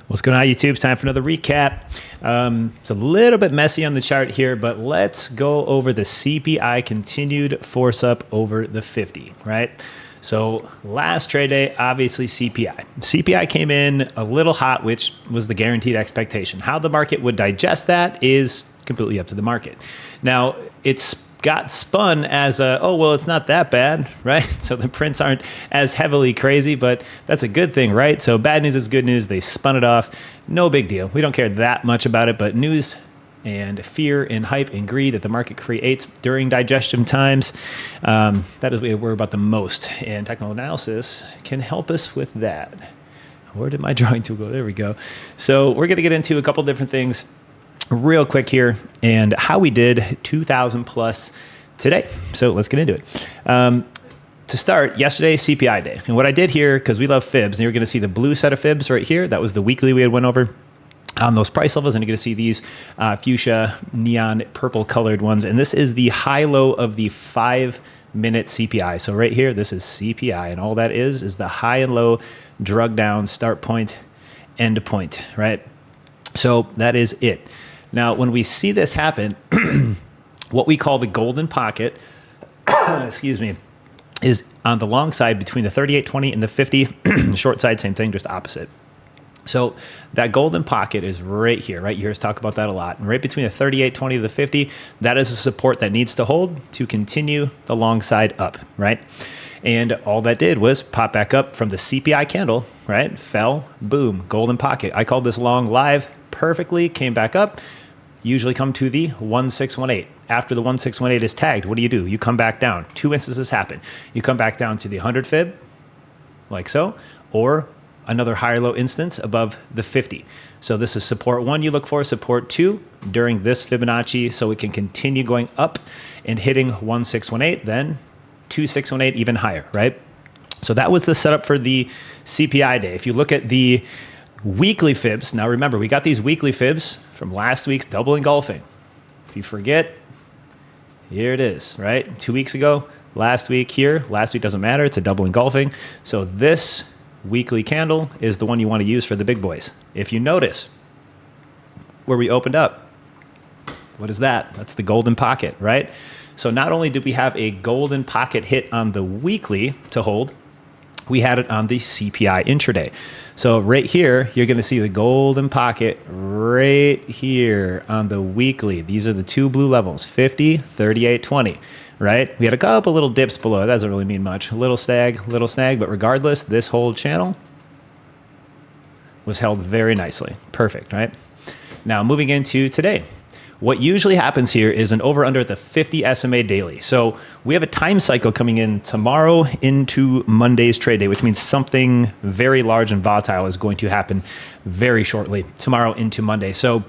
What's going on, YouTube? It's time for another recap. It's a little bit messy on the chart here, but let's go over the CPI continued force up over the 50, right? So last trade day, obviously CPI. CPI came in a little hot, which was the guaranteed expectation. How the market would digest that is completely up to the market. Now, it's got spun as a, oh, well, it's not that bad, right? So the prints aren't as heavily crazy, but that's a good thing, right? So bad news is good news. They spun it off. No big deal. We don't care that much about it, but news and fear and hype and greed that the market creates during digestion times, that is what we worry about the most. And technical analysis can help us with that. Where did my drawing tool go? There we go. So we're going to get into a couple different things real quick here and how we did 2,000 plus today. So let's get into it. To start, yesterday, CPI day. And what I did here, because we love fibs, and you're going to see the blue set of fibs right here. That was the weekly we had went over on those price levels. And you're going to see these fuchsia, neon, purple colored ones. And this is the high-low of the 5-minute CPI. So right here, this is CPI. And all that is the high and low drug down start point, end point, right? So that is it. Now, when we see this happen, what we call the golden pocket, excuse me, is on the long side between the 38.20 and the 50. Short side, same thing, just opposite. So that golden pocket is right here, right? You hear us talk about that a lot. And right between the 38.20 to the 50, that is a support that needs to hold to continue the long side up, right? And all that did was pop back up from the CPI candle, right? Fell, boom, golden pocket. I called this long live perfectly, came back up, usually come to the 1618. After the 1618 is tagged, what do? You come back down. Two instances happen. You come back down to the 100 fib, like so, or another higher low instance above the 50. So this is support 1 you look for, support 2 during this Fibonacci, so it can continue going up and hitting 1618, then 2618 even higher, right? So that was the setup for the CPI day. If you look at the weekly fibs, now remember, we got these weekly fibs from last week's double engulfing. If you forget, here it is, right? 2 weeks ago, last week here, last week doesn't matter, it's a double engulfing. So this weekly candle is the one you want to use for the big boys. If you notice where we opened up, what is that? That's the golden pocket, right? So not only did we have a golden pocket hit on the weekly to hold, we had it on the CPI intraday. So right here, you're going to see the golden pocket right here on the weekly. These are the two blue levels, 50, 38, 20, right? We had a couple little dips below. That doesn't really mean much. A little snag, but regardless, this whole channel was held very nicely. Perfect, right? Now moving into today. What usually happens here is an over-under at the 50 SMA daily. So we have a time cycle coming in tomorrow into Monday's trade day, which means something very large and volatile is going to happen very shortly tomorrow into Monday. So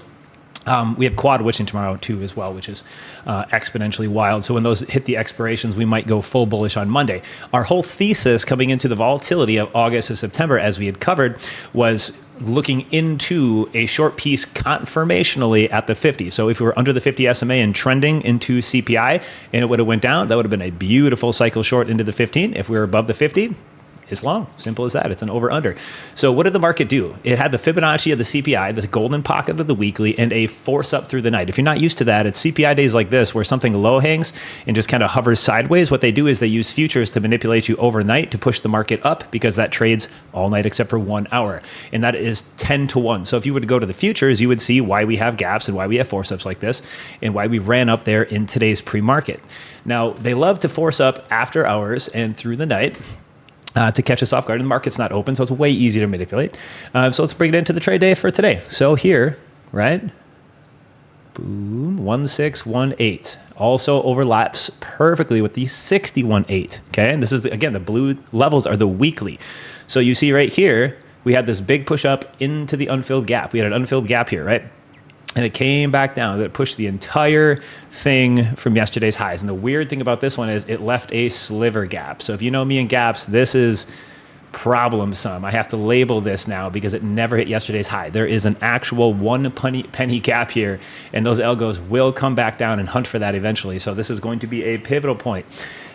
we have quad witching tomorrow too as well, which is exponentially wild. So when those hit the expirations, we might go full bullish on Monday. Our whole thesis coming into the volatility of August and September, as we had covered, was looking into a short piece confirmationally at the 50. So if we were under the 50 SMA and trending into CPI and it would have went down, that would have been a beautiful cycle short into the 15. If we were above the 50, it's long. Simple as that. It's an over-under. So what did the market do? It had the Fibonacci of the CPI, the golden pocket of the weekly, and a force up through the night. If you're not used to that, it's CPI days like this where something low hangs and just kind of hovers sideways. What they do is they use futures to manipulate you overnight to push the market up because that trades all night except for 1 hour. And that is 10 to 1. So if you were to go to the futures, you would see why we have gaps and why we have force ups like this and why we ran up there in today's pre-market. Now, they love to force up after hours and through the night to catch us off guard. And the market's not open, so it's way easier to manipulate. So let's bring it into the trade day for today. So here, right? Boom, 1618. Also overlaps perfectly with the 61.8. Okay, and this is, again, the blue levels are the weekly. So you see right here, we had this big push up into the unfilled gap. We had an unfilled gap here, right? And it came back down. It pushed the entire thing from yesterday's highs. And the weird thing about this one is it left a sliver gap. So if you know me and gaps, this is problemsome. I have to label this now because it never hit yesterday's high. There is an actual one penny gap here, and those algos will come back down and hunt for that eventually. So this is going to be a pivotal point.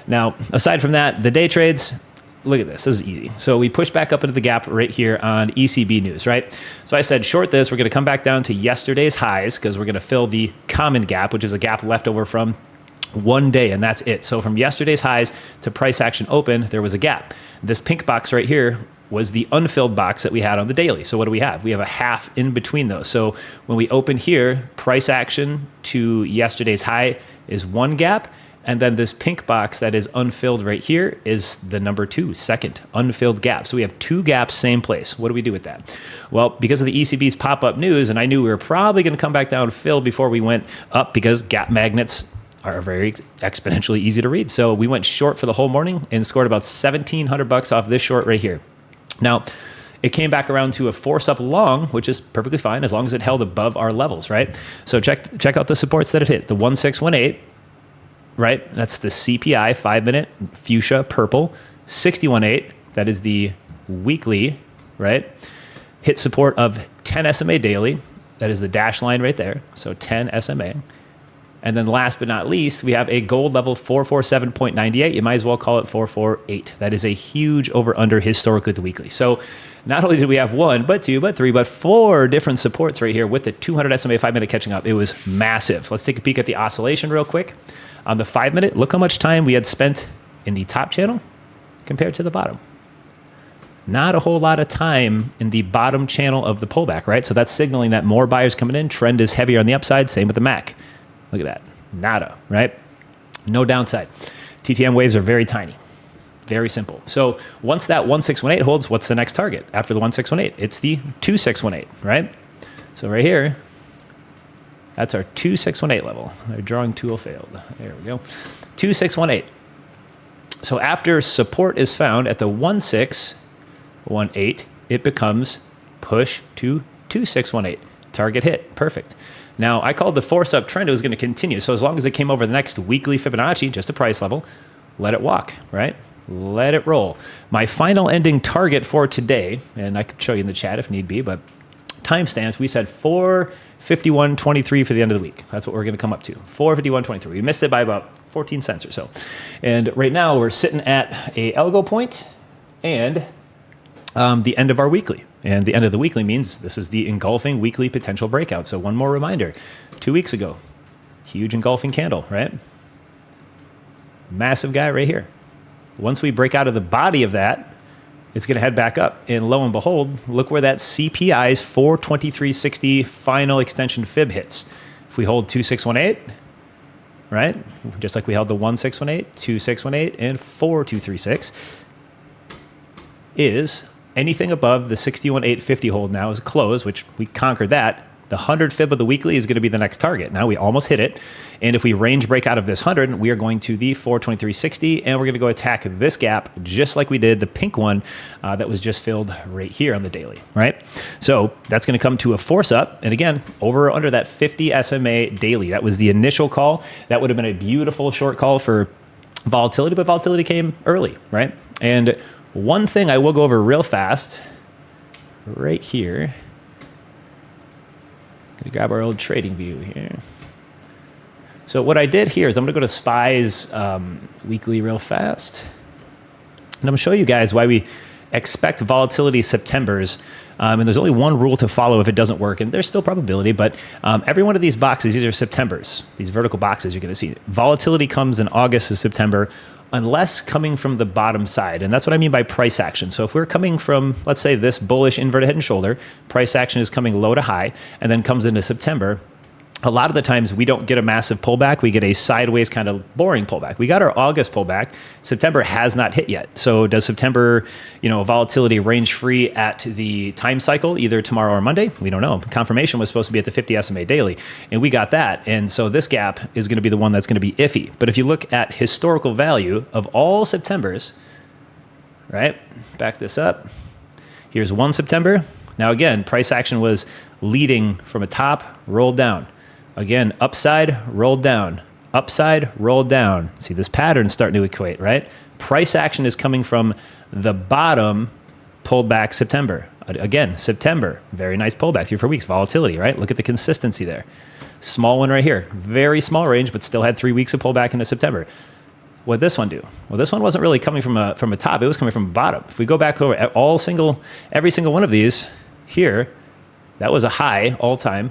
Now, aside from that, the day trades, look at this. This is easy. So we push back up into the gap right here on ECB news, right? So I said short this. We're going to come back down to yesterday's highs because we're going to fill the common gap, which is a gap left over from one day, and that's it. So from yesterday's highs to price action open, there was a gap. This pink box right here was the unfilled box that we had on the daily. So what do we have? We have a half in between those. So when we open here, price action to yesterday's high is one gap. And then this pink box that is unfilled right here is the number second unfilled gap. So we have two gaps, same place. What do we do with that? Well, because of the ECB's pop-up news, and I knew we were probably going to come back down fill before we went up because gap magnets are very exponentially easy to read. So we went short for the whole morning and scored about $1,700 off this short right here. Now, it came back around to a force up long, which is perfectly fine as long as it held above our levels, right? So check out the supports that it hit. The 1618, right? That's the CPI 5-minute fuchsia purple. 618, that is the weekly, right? Hit support of 10 SMA daily. That is the dash line right there. So 10 SMA. And then last but not least, we have a gold level 447.98. You might as well call it 448. That is a huge over under historically the weekly. So not only did we have one, but two, but three, but four different supports right here with the 200 SMA 5-minute catching up. It was massive. Let's take a peek at the oscillation real quick. On the 5-minute, look how much time we had spent in the top channel compared to the bottom. Not a whole lot of time in the bottom channel of the pullback, right? So that's signaling that more buyers coming in. Trend is heavier on the upside. Same with the MAC. Look at that. Nada, right? No downside. TTM waves are very tiny. Very simple. So once that 1618 holds, what's the next target after the 1618? It's the 2618, right? So right here, that's our 2618 level. Our drawing tool failed. There we go. 2618. So after support is found at the 1618, it becomes push to 2618. Target hit. Perfect. Now, I called the force up trend. It was going to continue. So as long as it came over the next weekly Fibonacci, just a price level, let it walk, right? Let it roll. My final ending target for today, and I could show you in the chat if need be, but timestamps, we said 451.23 for the end of the week. That's what we're going to come up to. 451.23. We missed it by about 14 cents or so. And right now we're sitting at a algo point and the end of our weekly. And the end of the weekly means this is the engulfing weekly potential breakout. So one more reminder, 2 weeks ago, huge engulfing candle, right? Massive guy right here. Once we break out of the body of that, it's going to head back up. And lo and behold, look where that CPI's 423.60 final extension fib hits. If we hold 2618, right? Just like we held the 1618, 2618, and 4236 is anything above the 61,850 hold now is close, which we conquered that. The 100 fib of the weekly is going to be the next target. Now we almost hit it. And if we range break out of this 100, we are going to the 423.60, and we're going to go attack this gap just like we did the pink one that was just filled right here on the daily, right? So that's going to come to a force up. And again, over or under that 50 SMA daily. That was the initial call. That would have been a beautiful short call for volatility, but volatility came early, right? And one thing I will go over real fast right here. Gonna grab our old trading view here. So what I did here is I'm gonna go to SPY's weekly real fast. And I'm gonna show you guys why we expect volatility Septembers. And there's only one rule to follow if it doesn't work, and there's still probability, but every one of these boxes, these are Septembers, these vertical boxes you're gonna see. Volatility comes in August to September, unless coming from the bottom side. And that's what I mean by price action. So if we're coming from, let's say, this bullish inverted head and shoulder, price action is coming low to high, and then comes into September, a lot of the times we don't get a massive pullback. We get a sideways kind of boring pullback. We got our August pullback. September has not hit yet. So does September, volatility range free at the time cycle, either tomorrow or Monday? We don't know. Confirmation was supposed to be at the 50 SMA daily, and we got that. And so this gap is going to be the one that's going to be iffy. But if you look at historical value of all Septembers, right? Back this up. Here's one September. Now again, price action was leading from a top, rolled down. Again, upside, rolled down. Upside, rolled down. See, this pattern's starting to equate, right? Price action is coming from the bottom, pulled back September. Again, September, very nice pullback, 3 or 4 weeks, volatility, right? Look at the consistency there. Small one right here. Very small range, but still had 3 weeks of pullback into September. What this one do? Well, this one wasn't really coming from a top. It was coming from a bottom. If we go back over every single one of these here, that was a high all time,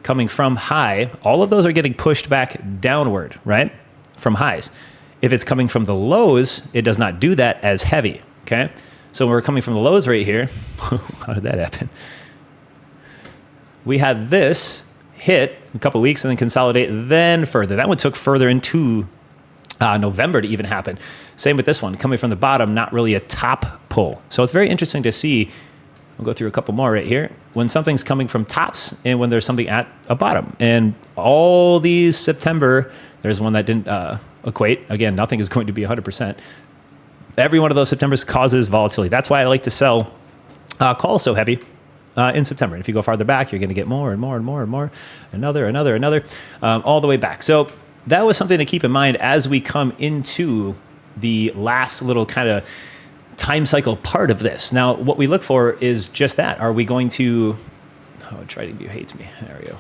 coming from high. All of those are getting pushed back downward, right? From highs. If it's coming from the lows, it does not do that as heavy, okay? So when we're coming from the lows right here, how did that happen? We had this hit a couple of weeks and then consolidate then further. That one took further into November to even happen. Same with this one, coming from the bottom, not really a top pull. So it's very interesting to see. We'll go through a couple more right here. When something's coming from tops and when there's something at a bottom. And all these September, there's one that didn't equate. Again, nothing is going to be 100%. Every one of those Septembers causes volatility. That's why I like to sell calls so heavy in September. And if you go farther back, you're going to get more and more and more and more. Another, all the way back. So that was something to keep in mind as we come into the last little kind of time cycle part of this. Now, what we look for is just that. Are we going to... Oh, trading view hates me. There we go.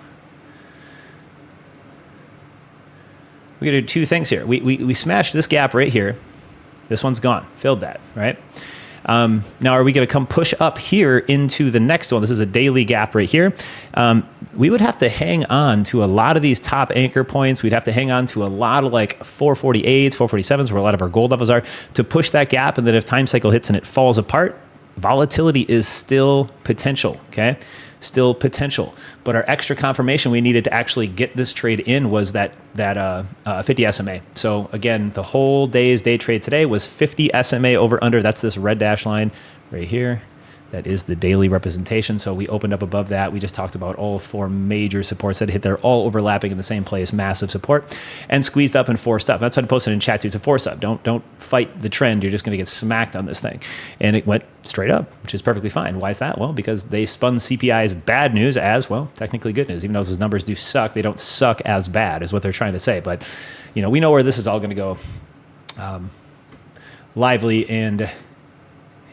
We're going to do two things here. We smashed this gap right here. This one's gone. Filled that, right? Now, are we going to come push up here into the next one? This is a daily gap right here. We would have to hang on to a lot of these top anchor points. We'd have to hang on to a lot of like 448s, 447s, where a lot of our gold levels are, to push that gap. And then if time cycle hits and it falls apart, volatility is still potential, okay? Still potential. But our extra confirmation we needed to actually get this trade in was that 50 SMA. So again, the whole day's day trade today was 50 SMA over under. That's this red dash line right here. That is the daily representation. So we opened up above that. We just talked about all four major supports that hit there, all overlapping in the same place, massive support, and squeezed up and forced up. That's what I posted in chat too. It's a force up. Don't fight the trend. You're just going to get smacked on this thing. And it went straight up, which is perfectly fine. Why is that? Well, because they spun CPI's bad news as, well, technically good news. Even though those numbers do suck, they don't suck as bad, is what they're trying to say. But, you know, we know where this is all going to go lively and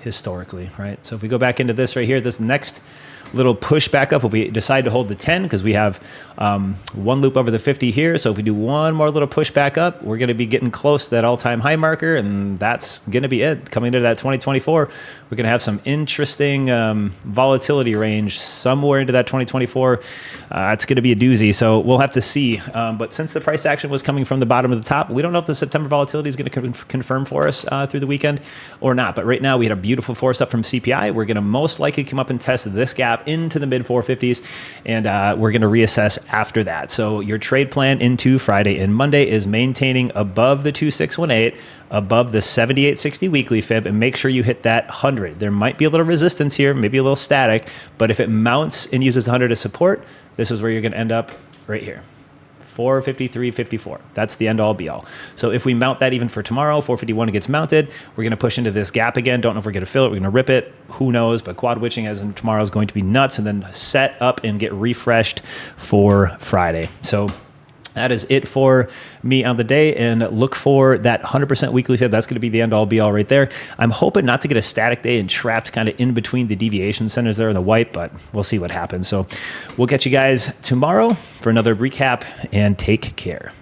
historically, right? So if we go back into this right here, this next little push back up, we decide to hold the 10 because we have one loop over the 50 here. So if we do one more little push back up, we're going to be getting close to that all-time high marker, and that's going to be it. Coming into that 2024, we're going to have some interesting volatility range somewhere into that 2024. It's going to be a doozy, so we'll have to see. But since the price action was coming from the bottom of the top, we don't know if the September volatility is going to confirm for us through the weekend or not. But right now, we had a beautiful force up from CPI. We're going to most likely come up and test this gap into the mid 450s, and we're going to reassess after that. So your trade plan into Friday and Monday is maintaining above the 2618, above the 7860 weekly fib, and make sure you hit that 100. There might be a little resistance here, maybe a little static, but if it mounts and uses 100 as support, this is where you're going to end up right here. 453.54. That's the end all be all. So if we mount that even for tomorrow, 451 gets mounted, we're going to push into this gap again. Don't know if we're going to fill it. We're going to rip it. Who knows? But quad witching as in tomorrow is going to be nuts, and then set up and get refreshed for Friday. So that is it for me on the day, and look for that 100% weekly fib. That's going to be the end all be all right there. I'm hoping not to get a static day and trapped kind of in between the deviation centers there in the white, but we'll see what happens. So we'll catch you guys tomorrow for another recap, and take care.